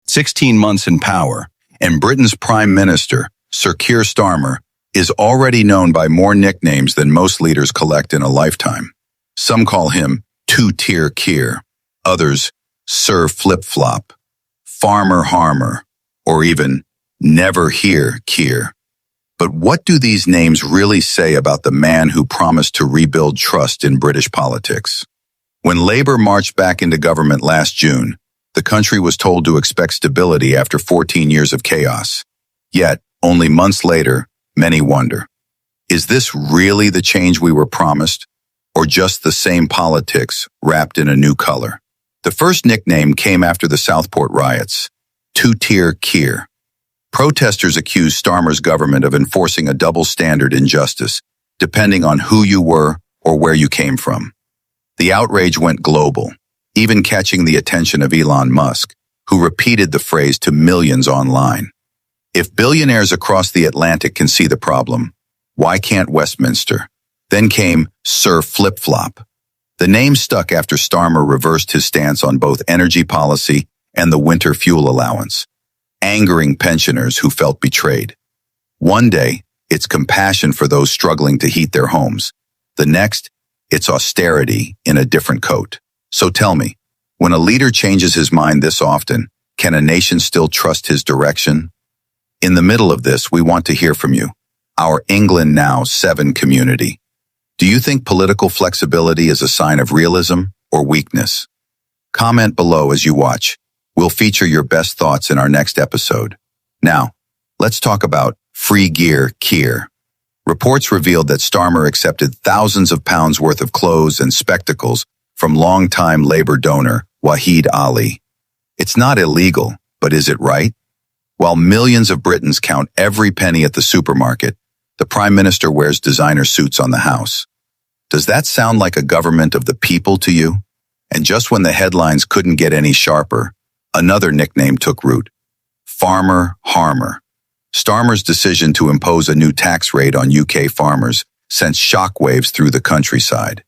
16 months in power, and Britain's Prime Minister, Sir Keir Starmer, is already known by more nicknames than most leaders collect in a lifetime. Some call him Two-Tier Keir, others Sir Flip-Flop, Farmer Harmer, or even Never Here Keir. But what do these names really say about the man who promised to rebuild trust in British politics? When Labour marched back into government last June, the country was told to expect stability after 14 years of chaos. Yet, only months later, many wonder, is this really the change we were promised, or just the same politics wrapped in a new color? The first nickname came after the Southport riots, Two-Tier Keir. Protesters accused Starmer's government of enforcing a double standard in justice, depending on who you were or where you came from. The outrage went global, even catching the attention of Elon Musk, who repeated the phrase to millions online. If billionaires across the Atlantic can see the problem, why can't Westminster? Then came Sir Flip-Flop. The name stuck after Starmer reversed his stance on both energy policy and the winter fuel allowance, angering pensioners who felt betrayed. One day, it's compassion for those struggling to heat their homes. The next, it's austerity in a different coat. So tell me, when a leader changes his mind this often, can a nation still trust his direction? In the middle of this, we want to hear from you, our England Now 7 community. Do you think political flexibility is a sign of realism or weakness? Comment below as you watch. We'll feature your best thoughts in our next episode. Now, let's talk about Here Keir. Reports revealed that Starmer accepted thousands of pounds worth of clothes and spectacles from longtime Labour donor Wahid Ali. It's not illegal, but is it right? While millions of Britons count every penny at the supermarket, the Prime Minister wears designer suits on the house. Does that sound like a government of the people to you? And just when the headlines couldn't get any sharper, another nickname took root, Farmer Harmer. Starmer's decision to impose a new tax rate on UK farmers sent shockwaves through the countryside.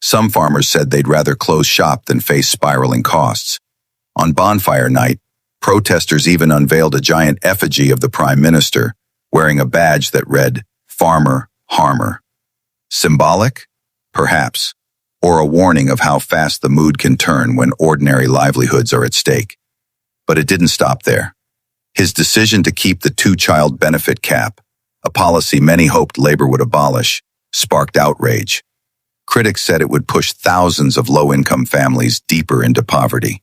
Some farmers said they'd rather close shop than face spiraling costs. On bonfire night, protesters even unveiled a giant effigy of the Prime Minister, wearing a badge that read, Farmer Harmer. Symbolic? Perhaps. Or a warning of how fast the mood can turn when ordinary livelihoods are at stake. But it didn't stop there. His decision to keep the two-child benefit cap, a policy many hoped Labour would abolish, sparked outrage. Critics said it would push thousands of low-income families deeper into poverty.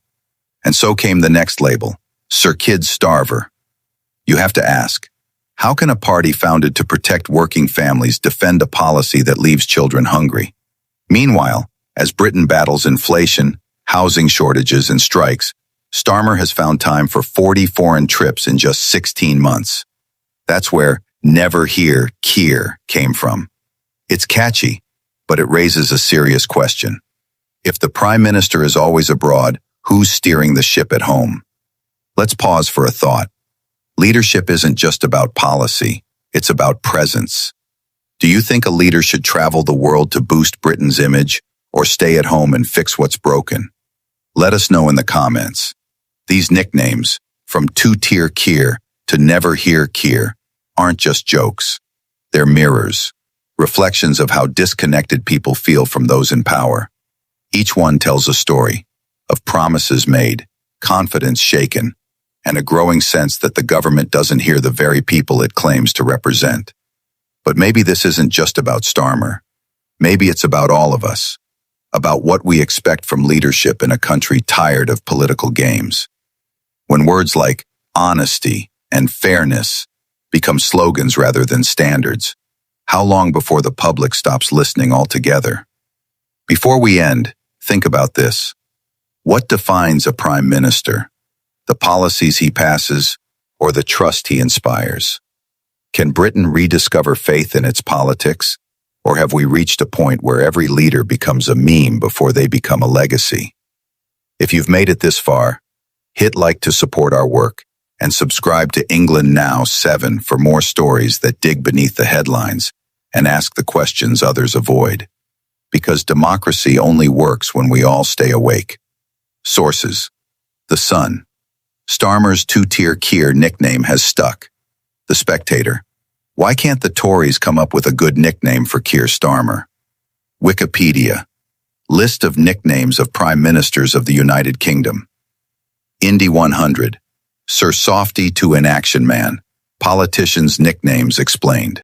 And so came the next label, Sir Kid Starver. You have to ask, how can a party founded to protect working families defend a policy that leaves children hungry? Meanwhile, as Britain battles inflation, housing shortages, and strikes, Starmer has found time for 40 foreign trips in just 16 months. That's where Never Here Keir came from. It's catchy, but it raises a serious question. If the Prime Minister is always abroad, who's steering the ship at home? Let's pause for a thought. Leadership isn't just about policy, it's about presence. Do you think a leader should travel the world to boost Britain's image, or stay at home and fix what's broken? Let us know in the comments. These nicknames, from Two-Tier Keir to Never Here Keir, aren't just jokes. They're mirrors, reflections of how disconnected people feel from those in power. Each one tells a story of promises made, confidence shaken, and a growing sense that the government doesn't hear the very people it claims to represent. But maybe this isn't just about Starmer. Maybe it's about all of us, about what we expect from leadership in a country tired of political games. When words like honesty and fairness become slogans rather than standards, how long before the public stops listening altogether? Before we end, think about this. What defines a prime minister? The policies he passes or the trust he inspires? Can Britain rediscover faith in its politics? Or have we reached a point where every leader becomes a meme before they become a legacy? If you've made it this far, hit like to support our work and subscribe to England Now 7 for more stories that dig beneath the headlines and ask the questions others avoid. Because democracy only works when we all stay awake. Sources: The Sun, Starmer's two-tier Keir nickname has stuck. The Spectator. Why can't the Tories come up with a good nickname for Keir Starmer? Wikipedia. List of nicknames of Prime Ministers of the United Kingdom. Indy 100. Sir Softy to Inaction Man. Politicians' nicknames explained.